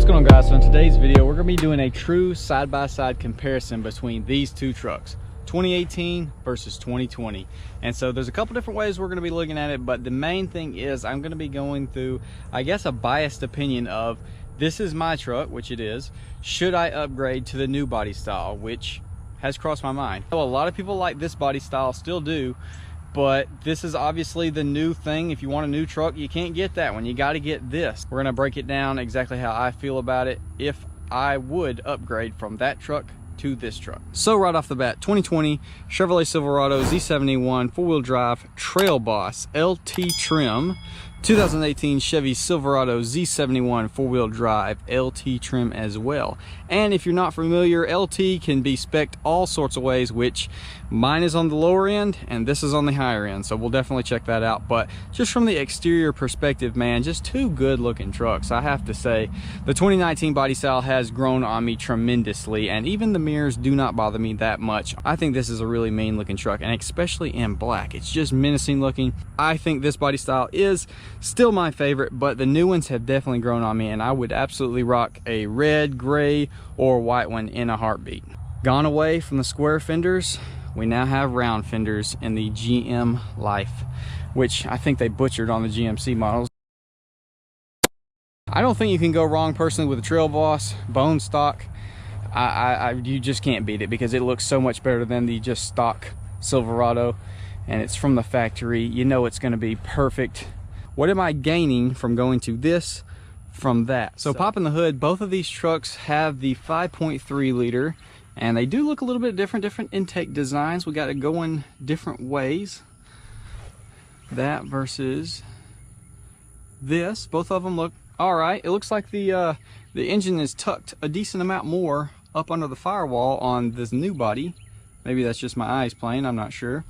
What's going on, guys? So in today's video we're going to be doing a true side-by-side comparison between these two trucks, 2018 versus 2020. And so there's a couple different ways we're going to be looking at it, but the main thing is I'm going to be going through, I guess, a biased opinion of this is my truck, which it is. Should I upgrade to the new body style, which has crossed my mind. A lot of people like this body style, still do, but this is obviously the new thing. If you want a new truck, you can't get that one. You got to get this. We're gonna break it down exactly how I feel about it, if I would upgrade from that truck to this truck. So right off the bat, 2020 Chevrolet Silverado Z71 four-wheel drive trailboss LT trim. 2018 Chevy Silverado Z71 four-wheel drive LT trim as well. And if you're not familiar, LT can be spec'd all sorts of ways, which mine is on the lower end and this is on the higher end, so we'll definitely check that out. But just from the exterior perspective, man, just two good looking trucks. I have to say the 2019 body style has grown on me tremendously, and even the mirrors do not bother me that much. I think this is a really mean looking truck, and especially in black, it's just menacing looking. I think this body style is still my favorite, but the new ones have definitely grown on me, and I would absolutely rock a red, gray, or white one in a heartbeat. Gone away from the square fenders, we now have round fenders in the GM Life, which I think they butchered on the GMC models. I don't think you can go wrong personally with a trailboss bone stock. You just can't beat it because it looks so much better than the just stock Silverado, and it's from the factory. You know it's going to be perfect. What am I gaining from going to this from that? So popping the hood, both of these trucks have the 5.3 liter, and they do look a little bit different intake designs. We got it going different ways. That versus this, both of them look all right. It looks like the engine is tucked a decent amount more up under the firewall on this new body. Maybe that's just my eyes playing, I'm not sure.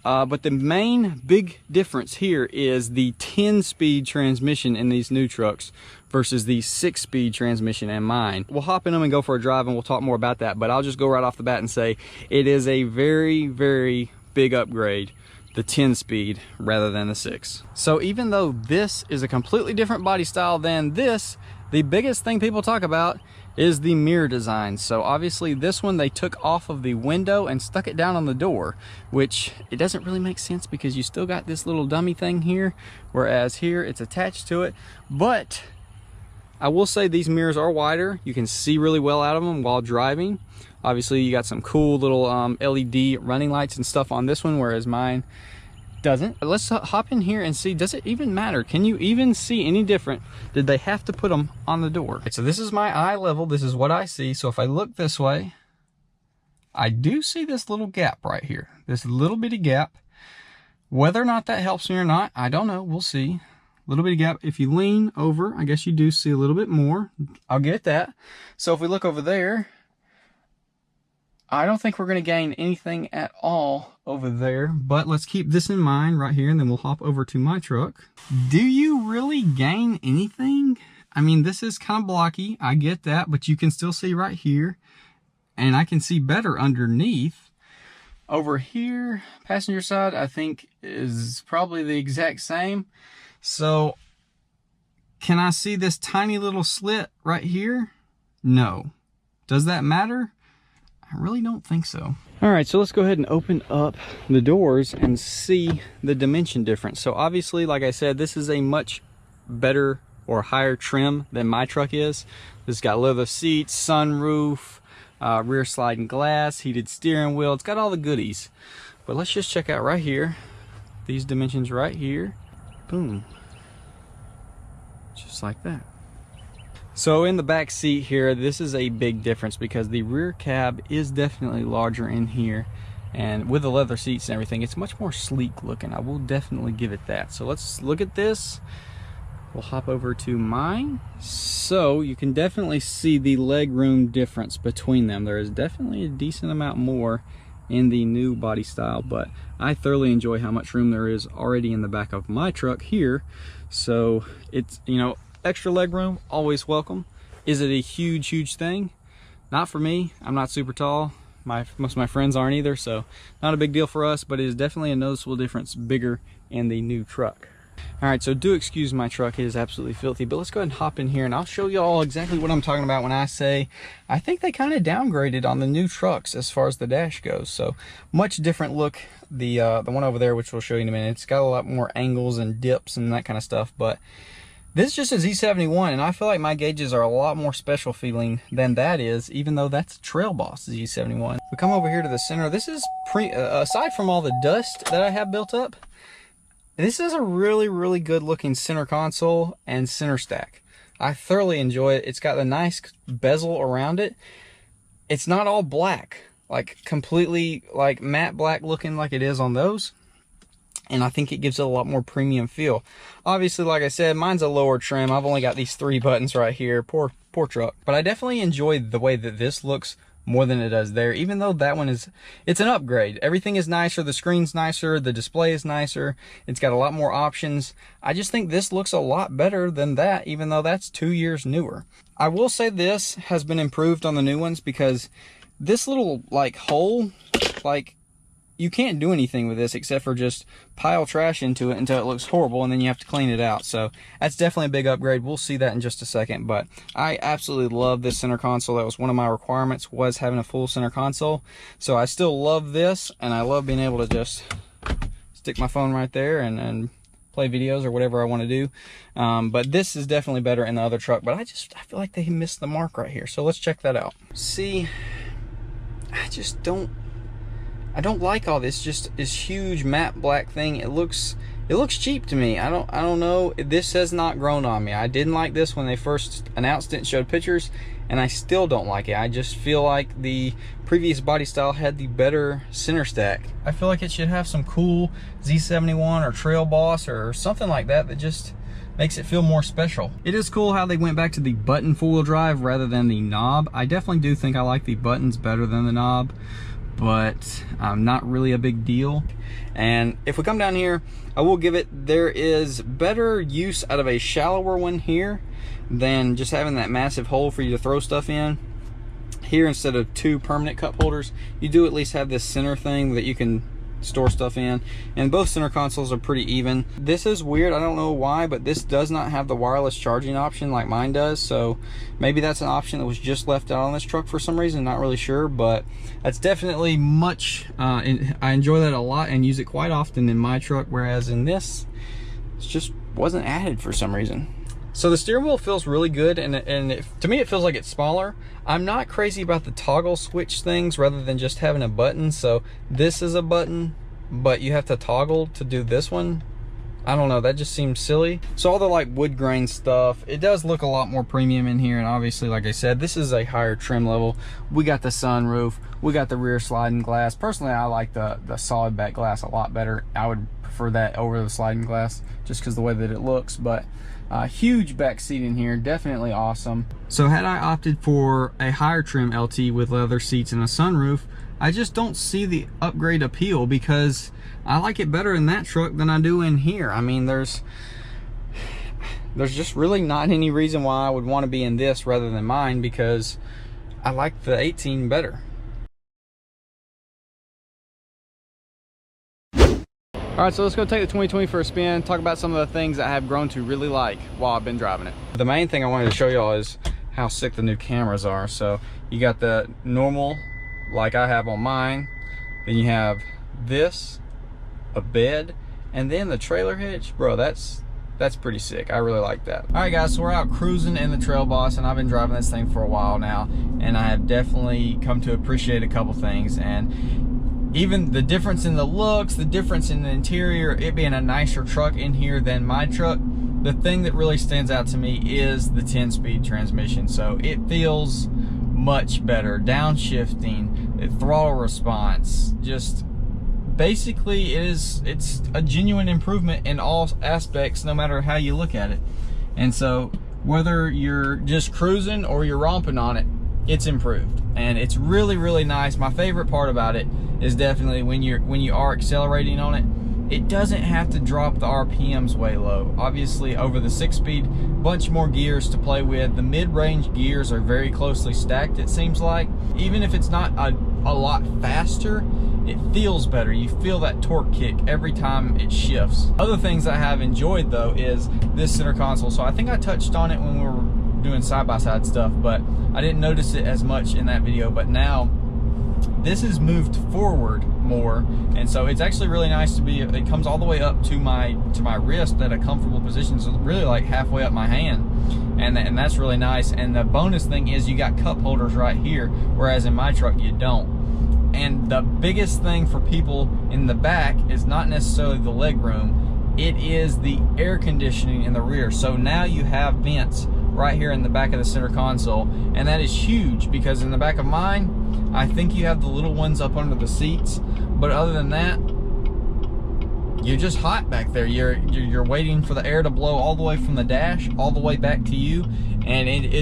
But the main big difference here is the 10-speed transmission in these new trucks versus the 6-speed transmission in mine. We'll hop in them and go for a drive, and we'll talk more about that, but I'll just go right off the bat and say it is a very, very big upgrade, the 10-speed rather than the 6. So even though this is a completely different body style than this, the biggest thing people talk about is the mirror design. So obviously this one they took off of the window and stuck it down on the door, which it doesn't really make sense because you still got this little dummy thing here, whereas here it's attached to it. But I will say these mirrors are wider. You can see really well out of them while driving. Obviously you got some cool little LED running lights and stuff on this one, whereas mine doesn't. But let's hop in here and see, does it even matter? Can you even see any different? Did they have to put them on the door? So this is my eye level, this is what I see. So if I look this way, I do see this little gap right here, this little bitty gap. Whether or not that helps me or not, I don't know, we'll see. A little bitty gap. If you lean over, I guess you do see a little bit more. I'll get that. So if we look over there, I don't think we're going to gain anything at all over there, but let's keep this in mind right here, and then we'll hop over to my truck. Do you really gain anything? I mean, this is kind of blocky, I get that, but you can still see right here, and I can see better underneath. Over here, passenger side, I think is probably the exact same. So can I see this tiny little slit right here? No. Does that matter? I really don't think so. All right, so let's go ahead and open up the doors and see the dimension difference. So obviously, like I said, this is a much better or higher trim than my truck is. This got leather seats, sunroof, rear sliding glass, heated steering wheel. It's got all the goodies. But let's just check out right here, these dimensions right here. Boom. Just like that. So in the back seat here, this is a big difference because the rear cab is definitely larger in here, and with the leather seats and everything, it's much more sleek looking. I will definitely give it that. So let's look at this. We'll hop over to mine. So you can definitely see the leg room difference between them. There is definitely a decent amount more in the new body style, but I thoroughly enjoy how much room there is already in the back of my truck here. So it's, you know, extra leg room, always welcome. Is it a huge thing? Not for me. I'm not super tall. Most of my friends aren't either, so not a big deal for us, but it is definitely a noticeable difference bigger in the new truck. All right, so do excuse my truck, it is absolutely filthy, but let's go ahead and hop in here and I'll show you all exactly what I'm talking about when I say I think they kind of downgraded on the new trucks as far as the dash goes. So much different look. The one over there, which we'll show you in a minute, it's got a lot more angles and dips and that kind of stuff, but this is just a Z71, and I feel like my gauges are a lot more special feeling than that is, even though that's a trailboss Z71. We come over here to the center. This is aside from all the dust that I have built up, this is a really good looking center console and center stack. I thoroughly enjoy it. It's got a nice bezel around it. It's not all black, like completely like matte black looking like it is on those. And I think it gives it a lot more premium feel. Obviously, like I said, mine's a lower trim. I've only got these 3 buttons right here. Poor truck. But I definitely enjoy the way that this looks more than it does there, even though that one it's an upgrade. Everything is nicer, the screen's nicer, the display is nicer, it's got a lot more options. I just think this looks a lot better than that, even though that's 2 years newer. I will say this has been improved on the new ones, because this little like hole, like, you can't do anything with this except for just pile trash into it until it looks horrible, and then you have to clean it out. So that's definitely a big upgrade. We'll see that in just a second, but I absolutely love this center console. That was one of my requirements, was having a full center console. So I still love this, and I love being able to just stick my phone right there and play videos or whatever I want to do. But this is definitely better in the other truck, but I feel like they missed the mark right here. So let's check that out. See, I don't like all this, just this huge matte black thing. It looks cheap to me. I don't know. This has not grown on me. I didn't like this when they first announced it and showed pictures, and I still don't like it. I just feel like the previous body style had the better center stack. I feel like it should have some cool Z71 or Trail Boss or something like that that just makes it feel more special. It is cool how they went back to the button four-wheel drive rather than the knob. I definitely do think I like the buttons better than the knob, but not really a big deal. And if we come down here, I will give it, there is better use out of a shallower one here than just having that massive hole for you to throw stuff in. Here, instead of 2 permanent cup holders, you do at least have this center thing that you can store stuff in, and both center consoles are pretty even. This is weird, I don't know why, but this does not have the wireless charging option like mine does, so maybe that's an option that was just left out on this truck for some reason, not really sure, but that's definitely much, I enjoy that a lot and use it quite often in my truck, whereas in this, it just wasn't added for some reason. So the steering wheel feels really good, and to me it feels like it's smaller. I'm not crazy about the toggle switch things rather than just having a button. So this is a button, but you have to toggle to do this one. I don't know, that just seems silly. So all the like wood grain stuff, it does look a lot more premium in here, and obviously, like I said, this is a higher trim level. We got the sunroof, we got the rear sliding glass. Personally, I like the solid back glass a lot better. I would prefer that over the sliding glass just because the way that it looks, but huge back seat in here, definitely awesome. So had I opted for a higher trim LT with leather seats and a sunroof, I just don't see the upgrade appeal, because I like it better in that truck than I do in here. I mean, there's just really not any reason why I would want to be in this rather than mine, because I like the 18 better. All right, so let's go take the 2020 for a spin, talk about some of the things I have grown to really like while I've been driving it. The main thing I wanted to show y'all is how sick the new cameras are. So you got the normal, like I have on mine, then you have this, a bed, and then the trailer hitch. Bro, that's pretty sick. I really like that. All right, guys, so we're out cruising in the Trail Boss, and I've been driving this thing for a while now, and I have definitely come to appreciate a couple things. And even the difference in the looks, the difference in the interior, it being a nicer truck in here than my truck, the thing that really stands out to me is the 10-speed transmission. So it feels much better. Downshifting, the throttle response, just basically it's a genuine improvement in all aspects, no matter how you look at it. And so whether you're just cruising or you're romping on it, it's improved, and it's really nice. My favorite part about it is definitely when you are accelerating on it, it doesn't have to drop the RPMs way low. Obviously, over the 6-speed, bunch more gears to play with. The mid-range gears are very closely stacked, it seems like. Even if it's not a lot faster, it feels better. You feel that torque kick every time it shifts. Other things I have enjoyed though is this center console. So I think I touched on it when we were doing side-by-side stuff, but I didn't notice it as much in that video. But now this has moved forward more, and so it's actually really nice to be, it comes all the way up to my wrist at a comfortable position, so really like halfway up my hand, and that's really nice. And the bonus thing is you got cup holders right here, whereas in my truck you don't. And the biggest thing for people in the back is not necessarily the leg room, it is the air conditioning in the rear. So now you have vents right here in the back of the center console, and that is huge, because in the back of mine, I think you have the little ones up under the seats, but other than that, you're just hot back there. You're waiting for the air to blow all the way from the dash all the way back to you, and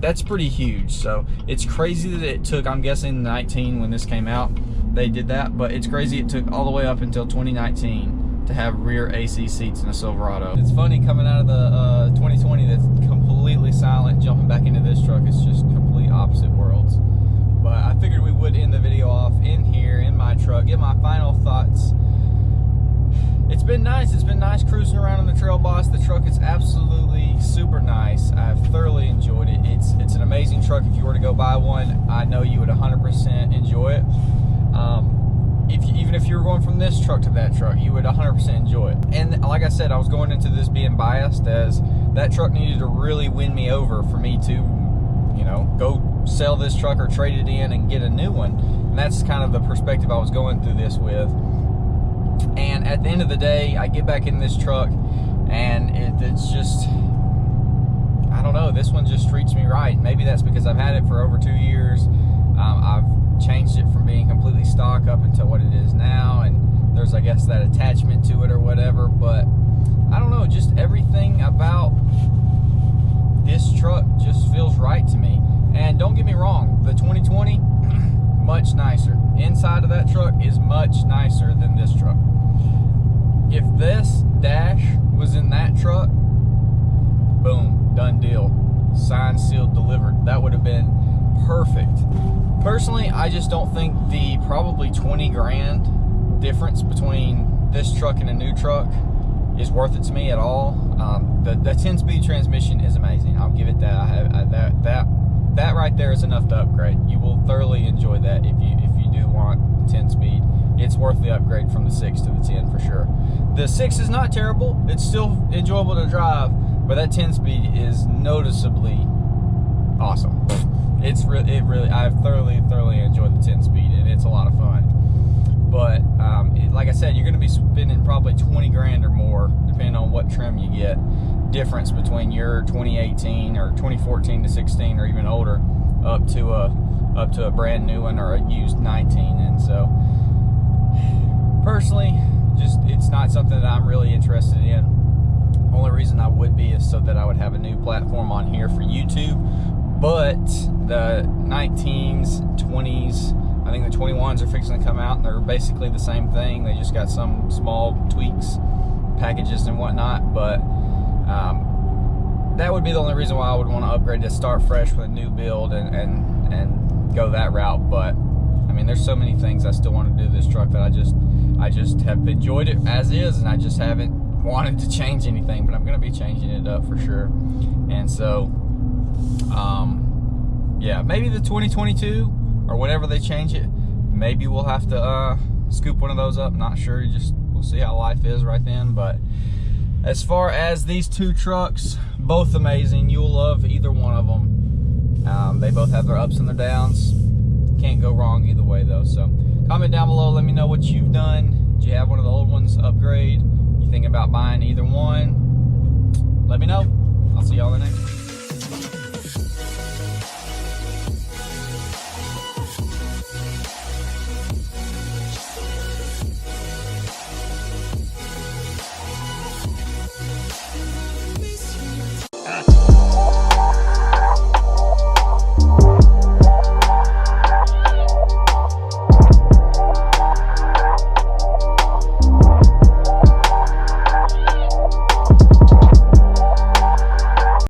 that's pretty huge. So it's crazy that it took, I'm guessing 19 when this came out, they did that, but it's crazy it took all the way up until 2019 to have rear AC seats in a Silverado. It's funny coming out of the 2020 that's completely silent, jumping back into this truck. It's just complete opposite worlds. But I figured we would end the video off in here in my truck, get my final thoughts. It's been nice. It's been nice cruising around in the trailboss. The truck is absolutely super nice. I've thoroughly enjoyed it. It's an amazing truck. If you were to go buy one, I know you would 100% enjoy it. Even if you were going from this truck to that truck, you would 100% enjoy it. And like I said, I was going into this being biased, as that truck needed to really win me over for me to, you know, go sell this truck or trade it in and get a new one. And that's kind of the perspective I was going through this with. And at the end of the day, I get back in this truck, and it's just, I don't know, this one just treats me right. Maybe that's because I've had it for over 2 years. I've changed it from being completely stock up into what it is now, and there's, I guess, that attachment to it or whatever. But I don't know, just everything about this truck just feels right to me. And don't get me wrong, the 2020, much nicer. Inside of that truck is much nicer than this truck. If this dash was in that truck, boom, done deal. Signed, sealed, delivered. That would have been perfect. Personally, I just don't think the probably 20 grand difference between this truck and a new truck is worth it to me at all. The 10-speed transmission is amazing. I'll give it that. That right there is enough to upgrade. You will thoroughly enjoy that if you do want 10-speed. It's worth the upgrade from the 6 to the 10 for sure. The 6 is not terrible. It's still enjoyable to drive, but that 10-speed is noticeably awesome. I've thoroughly enjoyed the 10-speed, and it's a lot of fun. But like I said, you're going to be spending probably 20 grand or more, depending on what trim you get. Difference between your 2018 or 2014 to 16 or even older, up to a brand new one or a used 19. And so, personally, just it's not something that I'm really interested in. Only reason I would be is so that I would have a new platform on here for YouTube. But the 19s, 20s, I think the 21s are fixing to come out, and they're basically the same thing. They just got some small tweaks, packages and whatnot. But that would be the only reason why I would want to upgrade to start fresh with a new build and go that route. But I mean, there's so many things I still want to do to this truck that I just have enjoyed it as is, and I just haven't wanted to change anything. But I'm going to be changing it up for sure. And so yeah, maybe the 2022 or whenever they change it, maybe we'll have to scoop one of those up. Not sure, we'll see how life is right then. But as far as these two trucks, both amazing. You'll love either one of them. They both have their ups and their downs. Can't go wrong either way though. So comment down below, let me know what you've done. Did you have one of the old ones upgrade? You thinking about buying either one? Let me know. I'll see y'all in the next one.